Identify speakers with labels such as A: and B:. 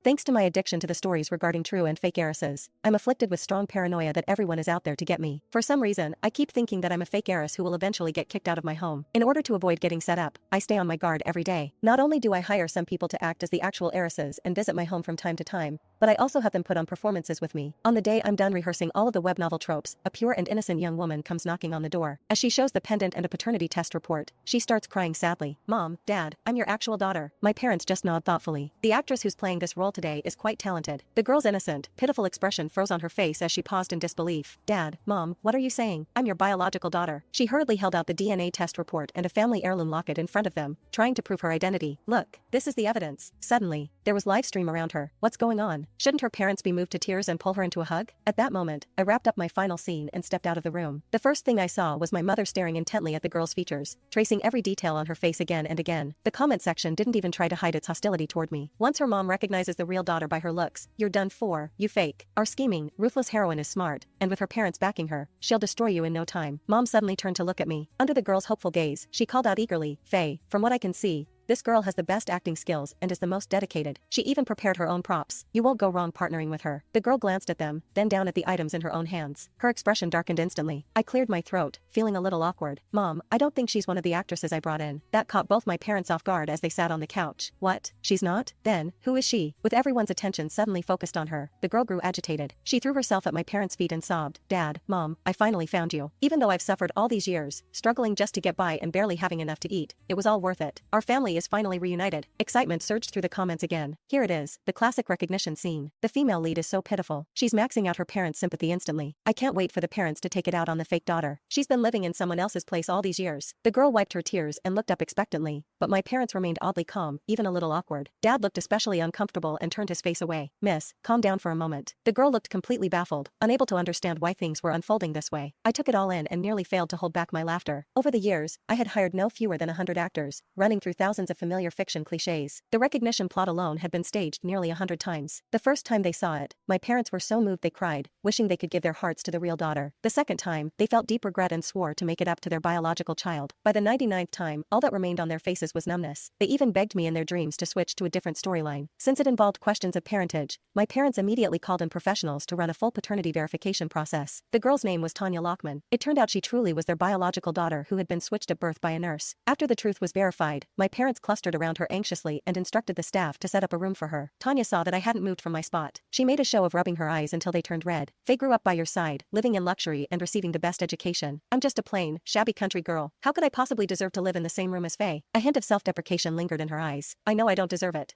A: Thanks to my addiction to the stories regarding true and fake heiresses, I'm afflicted with strong paranoia that everyone is out there to get me. For some reason, I keep thinking that I'm a fake heiress who will eventually get kicked out of my home. In order to avoid getting set up, I stay on my guard every day. Not only do I hire some people to act as the actual heiresses and visit my home from time to time, but I also have them put on performances with me. On the day I'm done rehearsing all of the web novel tropes, a pure and innocent young woman comes knocking on the door. As she shows the pendant and a paternity test report, she starts crying sadly. "Mom, Dad, I'm your actual daughter." My parents just nod thoughtfully. The actress who's playing this role today is quite talented. The girl's innocent, pitiful expression froze on her face as she paused in disbelief. "Dad, Mom, what are you saying? I'm your biological daughter." She hurriedly held out the DNA test report and a family heirloom locket in front of them, trying to prove her identity. "Look, this is the evidence." Suddenly, there was live stream around her. What's going on? Shouldn't her parents be moved to tears and pull her into a hug? At that moment, I wrapped up my final scene and stepped out of the room. The first thing I saw was my mother staring intently at the girl's features, tracing every detail on her face again and again. The comment section didn't even try to hide its hostility toward me. Once her mom recognizes the real daughter by her looks, "You're done for, you fake." Our scheming, ruthless heroine is smart, and with her parents backing her, she'll destroy you in no time. Mom suddenly turned to look at me. Under the girl's hopeful gaze, she called out eagerly, "Faye, from what I can see, this girl has the best acting skills and is the most dedicated." She even prepared her own props. You won't go wrong partnering with her. The girl glanced at them, then down at the items in her own hands. Her expression darkened instantly. I cleared my throat, feeling a little awkward. "Mom, I don't think she's one of the actresses I brought in." That caught both my parents off guard as they sat on the couch. "What? She's not? Then, who is she?" With everyone's attention suddenly focused on her, the girl grew agitated. She threw herself at my parents' feet and sobbed, "Dad, Mom, I finally found you. Even though I've suffered all these years, struggling just to get by and barely having enough to eat, it was all worth it. Our family is finally reunited." Excitement surged through the comments again. Here it is, the classic recognition scene. The female lead is so pitiful. She's maxing out her parents' sympathy instantly. I can't wait for the parents to take it out on the fake daughter. She's been living in someone else's place all these years. The girl wiped her tears and looked up expectantly, but my parents remained oddly calm, even a little awkward. Dad looked especially uncomfortable and turned his face away. "Miss, calm down for a moment." The girl looked completely baffled, unable to understand why things were unfolding this way. I took it all in and nearly failed to hold back my laughter. Over the years, I had hired no fewer than 100 actors, running through thousands of familiar fiction cliches. The recognition plot alone had been staged nearly 100 times. The first time they saw it, my parents were so moved they cried, wishing they could give their hearts to the real daughter. The second time, they felt deep regret and swore to make it up to their biological child. By the 99th time, all that remained on their faces was numbness. They even begged me in their dreams to switch to a different storyline. Since it involved questions of parentage, my parents immediately called in professionals to run a full paternity verification process. The girl's name was Tanya Lockman. It turned out she truly was their biological daughter who had been switched at birth by a nurse. After the truth was verified, my parents clustered around her anxiously and instructed the staff to set up a room for her. Tanya saw that I hadn't moved from my spot. She made a show of rubbing her eyes until they turned red. "Faye grew up by your side, living in luxury and receiving the best education. I'm just a plain, shabby country girl. How could I possibly deserve to live in the same room as Faye?" A hint of self-deprecation lingered in her eyes. "I know I don't deserve it.